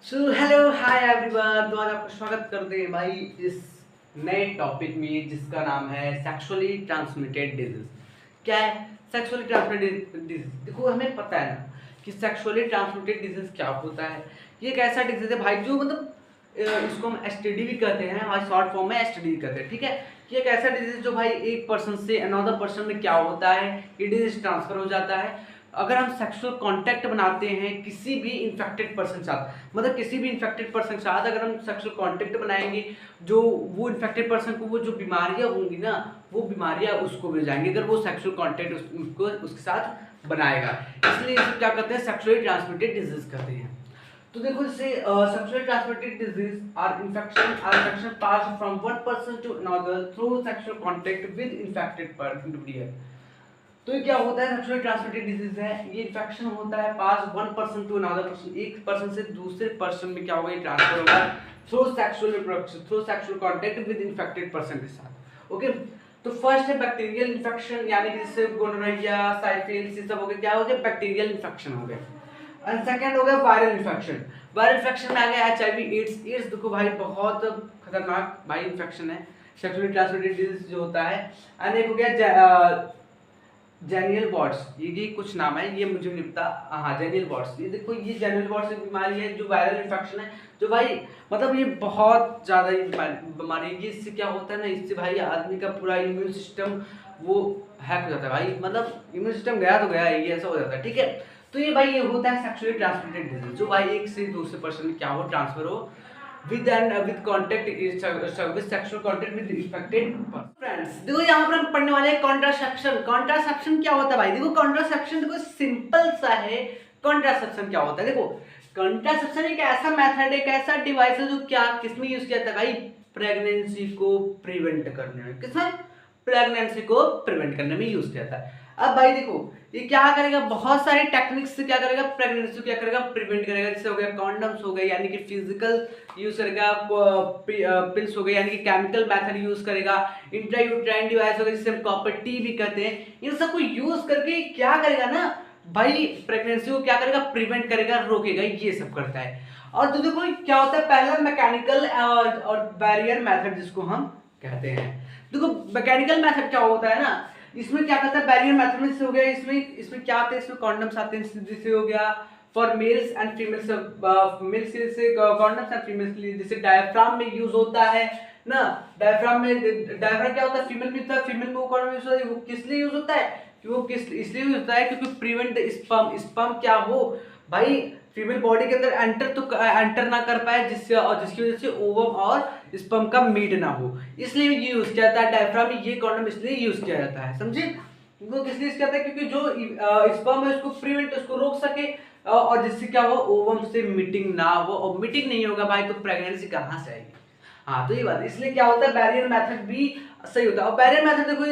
So hello hi everyone, तो आज आपका स्वागत करते हैं भाई इस नए टॉपिक में जिसका नाम है सेक्सुअली ट्रांसमिटेड डिजीज। क्या है सेक्सुअली ट्रांसमिटेड डिजीज? देखो, हमें पता है ना कि सेक्सुअली ट्रांसमिटेड डिजीज क्या होता है। ये एक ऐसा डिजीज है भाई जो मतलब इसको हम एसटीडी भी कहते हैं, हमारे शॉर्ट फॉर्म में एसटीडी कहते हैं। ठीक है, ये एक ऐसा डिजीज जो भाई एक पर्सन से अनदर पर्सन में क्या होता है, ये डिजीज ट्रांसफर हो जाता है अगर हम सेक्सुअल कांटेक्ट बनाते हैं किसी भी इन्फेक्टेड पर्सन के साथ। मतलब किसी भी इन्फेक्टेड पर्सन के साथ अगर हम सेक्सुअल कांटेक्ट बनाएंगे, जो वो इन्फेक्टेड पर्सन को वो जो बीमारियां होंगी ना, वो बीमारियां उसको भी हो जाएंगी अगर वो सेक्सुअल कांटेक्ट उसको उसके साथ बनाएगा। इसलिए इसे क्या कहते हैं, सेक्सुअली ट्रांसमिटेड डिजीज कहते हैं। तो देखो, इससे sexually transmitted disease or infection pass from one person to another through sexual contact with infected individual. तो ये क्या होता है, सेक्सुअली ट्रांसमिटेड डिजीज है। ये इन्फेक्शन होता है pass one person to another person, एक पर्सन से दूसरे पर्सन में क्या होगा, ये ट्रांसफर होगा through sexual reproduction, through sexual contact with infected person के साथ। ओके, तो फर्स्ट है बैक्टीरियल इन्फेक्शन, यानी कि जैसे गोनोरिया, साइफिलिस, ये सब हो गए, क्या हो गया, बैक्टीरियल इन्फेक्शन हो गए। एंड सेकंड हो गया वायरल इन्फेक्शन। वायरल इन्फेक्शन में आ गया एचआईवी एड्स। एड्स देखो भाई बहुत खतरनाक भाई इन्फेक्शन है, सेक्सुअली ट्रांसमिटेड डिजीज जो होता है। एंड एक हो गया जेनियल वॉर्ड्स, ये कुछ नाम है, ये मुझे नहीं पता। हाँ, जेनियल वॉर्ड्स, ये देखो, ये जेनियल वॉर्ड्स एक बीमारी है जो वायरल इन्फेक्शन है, जो भाई मतलब ये बहुत ज़्यादा बीमारी है। ये इससे क्या होता है ना, इससे भाई आदमी का पूरा इम्यून सिस्टम वो हैक हो जाता है भाई, मतलब इम्यून सिस्टम गया तो गया, ये ऐसा हो जाता है। ठीक है, तो ये भाई ये होता है सेक्सुअली ट्रांसमिटेड डिजीज, जो भाई एक से दूसरे पर्सन में क्या हो, ट्रांसफर हो with contact with sexual contact with infected person। Friends देखो, यहाँ पर हम पढ़ने वाले हैं कॉन्ट्रासेप्शन। कॉन्ट्रासेप्शन क्या होता है भाई? देखो, कॉन्ट्रासेप्शन देखो सिंपल सा है। कॉन्ट्रासेप्शन क्या होता है? देखो, कॉन्ट्रासेप्शन एक ऐसा मेथड, एक ऐसा डिवाइस है जो क्या किसमें यूज किया जाता है भाई, प्रेगनेंसी को प्रिवेंट करने में। किसमें? प्रेगनेंसी को प्रिवेंट करने में यूज किया जाता है। अब भाई देखो, ये क्या करेगा, बहुत सारे टेक्निक्स से क्या करेगा, प्रेगनेंसी को क्या करेगा, प्रिवेंट करेगा। जैसे हो गया कॉन्डम्स हो गए, यानी कि फिजिकल यूज करेगा, पिल्स हो गए यानी कि केमिकल मेथड यूज करेगा, इंट्रायूट्राइन डिवाइस हो गया जिसे हम कॉपर टी भी कहते हैं। इन सबको यूज करके क्या करेगा ना भाई, प्रेगनेंसी को क्या करेगा, प्रिवेंट करेगा, रोकेगा, ये सब करता है। और तो देखो क्या होता है, पहला मैकेनिकल और बैरियर मेथड जिसको हम कहते हैं। देखो, मैकेनिकल मेथड क्या होता है ना, इसमें क्या करता है, बैरियर मेथड में से हो गया, इसमें क्या आते हैं, इसमें कॉन्डम्स आते हैं, जिससे हो गया for males and females, males के लिए कॉन्डम्स एंड फीमेल्स के लिए जैसे डायफ्राम में यूज होता है ना। डायफ्राम क्या होता है, फीमेल में होता है, फीमेल में वो कॉन्डम यूज होता है, वो किस लिए यूज होता है, कि वो किस इसलिए यूज होता है क्योंकि प्रिवेंट स्पर्म क्या हो भाई, फीमेल बॉडी के अंदर एंटर ना कर पाए, जिससे और जिसकी वजह से ओवम और स्पर्म का मीट ना हो, इसलिए ये यूज किया जाता है। डायफ्राम में ये कॉन्डम इसलिए यूज किया जाता है, समझे? वो किस लिए कहता है, क्योंकि जो स्पर्म है उसको प्रिवेंट, उसको रोक सके, और जिससे क्या हो, ओवम से मीटिंग ना हो, और मीटिंग नहीं होगा भाई तो प्रेगनेंसी कहाँ से आएगी। हाँ, तो ये बात, इसलिए क्या होता है, बैरियर मेथड भी सही होता है। और बैरियर मेथड देखो,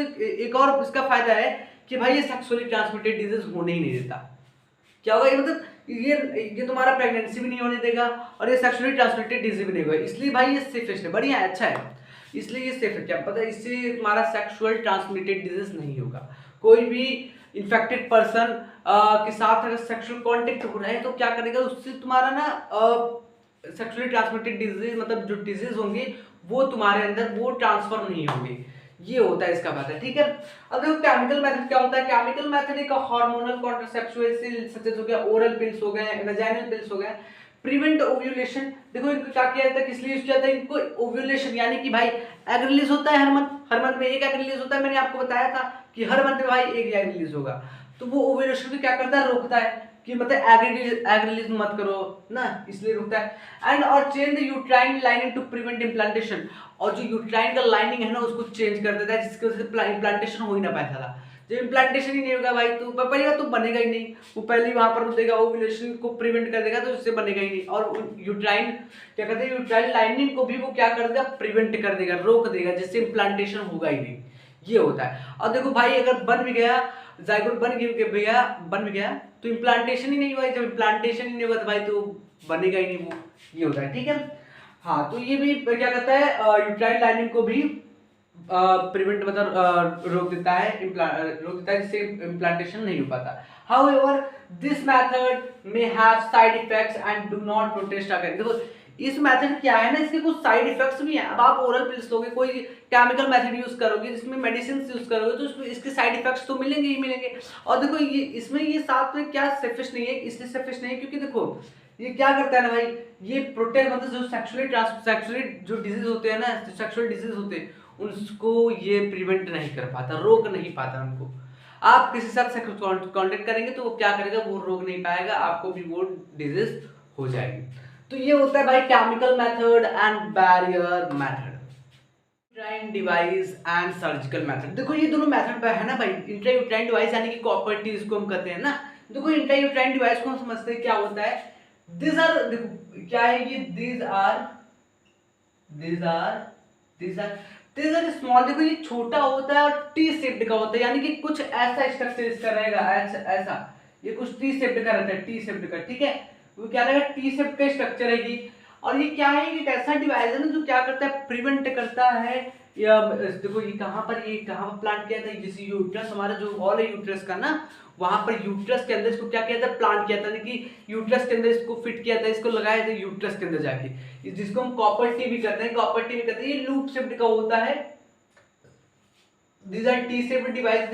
एक और इसका फायदा है कि भाई ये सेक्सुअली ट्रांसमिटेड डिजीज होने ही नहीं देता। क्या होगा, ये मतलब ये तुम्हारा प्रेगनेंसी भी नहीं होने देगा और ये सेक्सुअली ट्रांसमिटेड डिजीज भी नहीं होगा, इसलिए भाई ये सेफेस्ट है, बढ़िया है, अच्छा है, इसलिए ये सेफ है। क्या पता है, इससे तुम्हारा सेक्सुअल ट्रांसमिटेड डिजीज नहीं होगा। कोई भी इन्फेक्टेड पर्सन के साथ अगर सेक्सुअल कांटेक्ट हो रहा है तो क्या करेगा, उससे तुम्हारा ना सेक्सुअली ट्रांसमिटेड डिजीज, मतलब जो डिजीज होंगे वो तुम्हारे अंदर वो ट्रांसफर नहीं होंगे, ये होता है इसका बात है। ठीक है, अब देखो केमिकल मेथड क्या होता है। केमिकल मेथड एक हार्मोनल कॉन्ट्रासेप्टिव सच हो गया, ओरल पिल्स हो गए, वेजाइनल पिल्स हो गए, प्रिवेंट ओव्यूलेशन। देखो इनको क्या किया जाता है, किस लिए यूज किया जाता है, इनको ओव्यूलेशन यानी कि भाई एग रिलीज होता है हर मंथ में एक एग रिलीज होता है। मैंने आपको बताया था कि हर मंथ में भाई एक एग रिलीज होगा, तो वो ओव्यूलेशन को क्या करता है, रोकता है कि मतलब एग रिलीज मत करो ना, इसलिए रुकता है। एंड और change the uterine lining to prevent implantation, और जो यूट्राइन का लाइनिंग है ना उसको चेंज कर देता है, जिसकी वजह से इम्प्लांटेशन हो ही ना पाता था। जब इम्प्लांटेशन ही नहीं होगा भाई तो पहली बात तो बनेगा ही नहीं, वो पहले वहां पर देगा, ओव्यूलेशन को प्रिवेंट कर देगा, तो उससे बनेगा ही नहीं। और यूट्राइन क्या कहते हैं, यूट्राइन लाइनिंग को भी वो क्या कर देगा, प्रिवेंट कर देगा, रोक देगा, जिससे इम्प्लांटेशन होगा ही नहीं, ये होता है। और देखो भाई, अगर बन भी गया, जाइगोट बन भी गया तो इम्प्लांटेशन ही नहीं हुआ, जब इम्प्लांटेशन ही नहीं होगा तो भाई तो बनेगा ही नहीं वो, ये होता है। ठीक है, हाँ, तो ये भी क्या कहता है, यूट्राइन लाइनिंग को भी प्रिवेंट मतलब रोक देता है, जिससे इम्प्लांटेशन नहीं हो पाता। हाउएवर दिस मेथड में have side effects and do not protest again. देखो इस मेथड क्या है ना, इसके कुछ साइड इफेक्ट्स भी हैं। अब आप ओरल पिल्स लोगे, कोई केमिकल मेथड यूज करोगे, जिसमें मेडिसिन यूज करोगे, तो इसमें इसके साइड इफेक्ट्स तो मिलेंगे ही मिलेंगे। और देखो ये इसमें ये साथ में क्या सेफिश नहीं है, इसलिए सेफिश नहीं है क्योंकि देखो ये क्या करता है ना भाई, ये प्रोटेक्ट मतलब जो सेक्सुअली जो डिजीज होते हैं ना, सेक्सुअल डिजीज होते हैं, उसको ये प्रिवेंट नहीं कर पाता, रोक नहीं पाता उनको। आप किसी साथ कांटेक्ट करेंगे तो वो क्या करेगा, वो रोक नहीं पाएगा, आपको भी वो डिजीज हो जाएगी। तो ये होता है भाई chemical method and barrier method. Intrauterine device and surgical method. देखो ये दोनों मेथड है ना भाई, इंट्रायूट्राइन डिवाइस यानी कि कॉपर टी इसको हम कहते हैं ना। देखो इंट्रायूट्राइन डिवाइस को हम समझते हैं क्या होता है, दिस आर, देखो क्या है ये, दिस आर स्मॉल। देखो ये छोटा होता है और टी शेप्ड का होता है, यानी कि कुछ ऐसा स्ट्रक्चर इसका रहेगा, ऐसा ये कुछ टी शेप्ड का रहता है, टी शेप्ड का, ठीक है। वो क्या रहेगा, टी शेप का स्ट्रक्चर है ये। और ये क्या है, एक ऐसा डिवाइस है ना जो क्या करता है, प्रिवेंट करता है। या देखो ये कहाँ पर प्लांट किया था, जैसे यूट्रस, हमारा जो वॉल है यूट्रस का ना, वहां पर यूट्रस के अंदर इसको क्या किया था, प्लांट किया था, कि यूट्रस के अंदर इसको फिट किया था, इसको लगाया था यूट्रस के अंदर जाके, जिसको हम कॉपर टी भी कहते हैं, ये लूप शेप्ड का होता है। These are T-shaped device,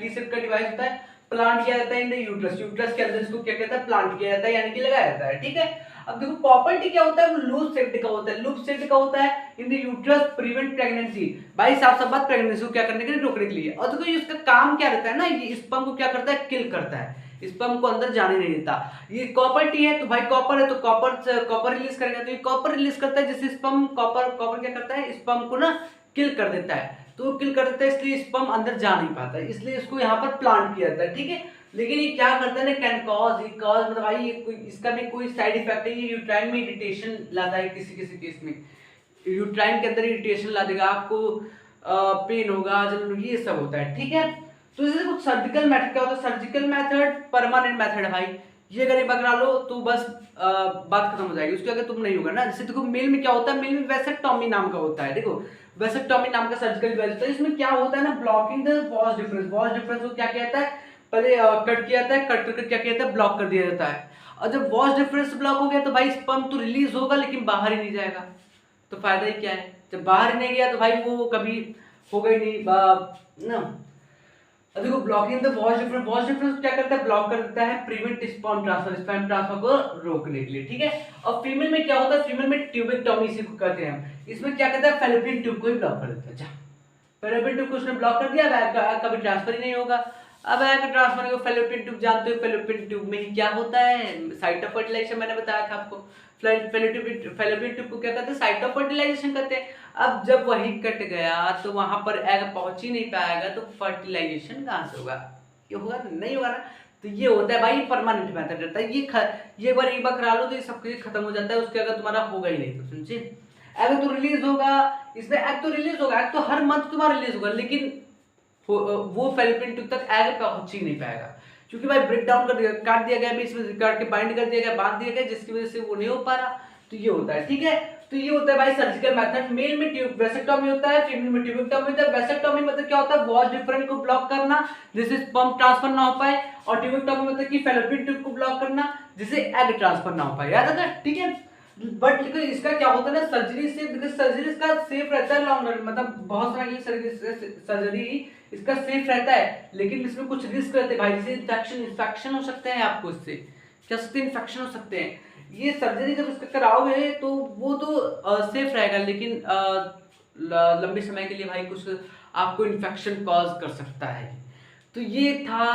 T-shaped का डिवाइस होता है, प्लांट किया जाता है इन द यूट्रस के अंदर, इसको क्या कहता है, प्लांट किया जाता है, यानी कि लगाया जाता है, ठीक है। अब देखो कॉपर टी क्या होता है, वो लूप शेप्ड का होता है, in the uterus, prevent pregnancy. भाई साफ साफ बात, प्रेगनेंसी को क्या करने के लिए, रोकने के लिए। और देखो इसका काम क्या रहता है ना, ये स्पर्म को क्या करता है, किल करता है, स्पर्म को अंदर जाने नहीं देता। ये कॉपर टी है तो भाई कॉपर है तो कॉपर रिलीज करेगा, तो ये कॉपर रिलीज करता है, जैसे स्पर्म कॉपर क्या करता है, स्पर्म को ना किल कर देता है, तो किल कर देता है, इसलिए स्पर्म अंदर जा नहीं पाता, इसलिए इसको यहाँ पर प्लांट किया जाता है, ठीक है। लेकिन ये क्या करता है ना, कैन कॉज मतलब भाई ये इसका भी कोई साइड इफेक्ट है, ये यूट्राइन में इरिटेशन लाता है, किसी केस में यूट्राइन के अंदर इरिटेशन ला देगा, आपको पेन होगा, ये सब होता है, ठीक है। तो जैसे कुछ सर्जिकल मेथड क्या होता है, सर्जिकल मेथड परमानेंट मेथड है भाई, ये अगर पकड़ा लो तो बस बात खत्म हो जाएगी, उसके आगे तुम नहीं होगा ना। जैसे देखो मेल में क्या होता है, मेल में वेसेक्टोमी नाम का होता है, देखो वेसेक्टोमी नाम का सर्जिकल डिवाइस होता है, इसमें क्या होता है ना, ब्लॉकिंग द वॉज डिफरेंस को क्या किया जाता है, पहले कट किया जाता है, कट करके क्या किया जाता है, ब्लॉक कर दिया जाता है। और जब वॉज डिफरेंस ब्लॉक हो गया तो भाई स्पर्म तो रिलीज होगा लेकिन बाहर ही नहीं जाएगा, तो फायदा ही क्या है, जब बाहर नहीं गया तो भाई वो कभी होगा ही नहीं ना। देखो ब्लॉकिंग द वॉज डिफरेंस क्या करता है, ब्लॉक कर देता है, प्रिवेंट स्पर्म ट्रांसफर को रोकने के लिए, ठीक है। और फीमेल में क्या होता है, फीमेल में ट्यूबेक्टोमी इसी को कहते हैं हम, इसमें क्या करता है, फैलोपियन ट्यूब को ही ब्लॉक कर देता है, फैलोपियन ट्यूब को उसने ब्लॉक कर दिया, कभी ट्रांसफर ही नहीं होगा। अब ट्रांसफर को फैलोपियन ट्यूब जानते हो, फैलोपियन ट्यूब में ही क्या होता है, साइट ऑफ फर्टिलाइजेशन, मैंने बताया था आपको, फैलोपियन ट्यूब को क्या कहते हैं, साइट ऑफ फर्टिलाइजेशन कहते हैं। अब जब वही कट गया तो वहां पर एग पहुंच ही नहीं पाएगा, तो फर्टिलाइजेशन कहां से होगा, ये होगा नहीं होगा ना। तो ये होता है भाई परमानेंट मेथड रहता है, ये एक बार करा लो तो ये सब कुछ खत्म हो जाता है, उसके अगर तुम्हारा होगा ही नहीं तो समझे। एग तो रिलीज होगा, इसमें एग तो रिलीज होगा, एग तो हर मंथ तुम्हारा रिलीज होगा, लेकिन वो फैलोपियन ट्यूब तक एग पहुंच ही नहीं पाएगा, क्योंकि भाई ब्रेक डाउन काट दिया गया, बीच में काट के बाइंड कर दिया गया, बांध दिया गया, जिसकी वजह से वो नहीं हो पा रहा। तो ये होता है, ठीक है। तो ये होता है भाई सर्जिकल मेथड, मेल में वेसेक्टोमी होता है, फीमेल में ट्यूबेक्टोमी होता है। वेसेक्टोमी मतलब क्या होता है, वॉज डिफरेंट को ब्लॉक करना जिससे स्पर्म ट्रांसफर ना हो पाए, और ट्यूबेक्टोमी मतलब कि फैलोपियन ट्यूब को ब्लॉक करना जिससे एग ट्रांसफर ना हो पाए, याद है, ठीक है। बट लेकिन इसका क्या होता है ना, सर्जरी से, सर्जरी का सेफ रहता है लॉन्ग रन, मतलब बहुत सारे सर्जरी इसका सेफ रहता है, लेकिन इसमें कुछ रिस्क रहते हैं भाई, जैसे इन्फेक्शन हो सकते हैं, आपको इससे क्या सकते हैं, इन्फेक्शन हो सकते हैं। ये सर्जरी जब इसका कराओगे तो वो तो सेफ रहेगा, लेकिन लंबे समय के लिए भाई कुछ आपको इन्फेक्शन कॉज कर सकता है। तो ये था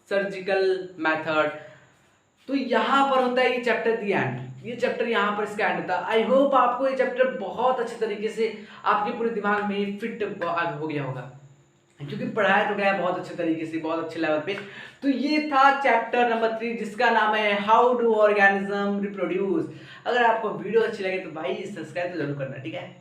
सर्जिकल मेथड। तो यहाँ पर होता है ये चैप्टर दी एंड, ये चैप्टर यहाँ पर इसका एंड था। आई होप आपको ये चैप्टर बहुत अच्छे तरीके से आपके पूरे दिमाग में फिट हो गया होगा, क्योंकि पढ़ाया तो गया बहुत अच्छे तरीके से, बहुत अच्छे लेवल पे। तो ये था चैप्टर नंबर 3 जिसका नाम है हाउ डू ऑर्गेनिज्म रिप्रोड्यूस। अगर आपको वीडियो अच्छी लगे तो भाई सब्सक्राइब तो जरूर करना, ठीक है।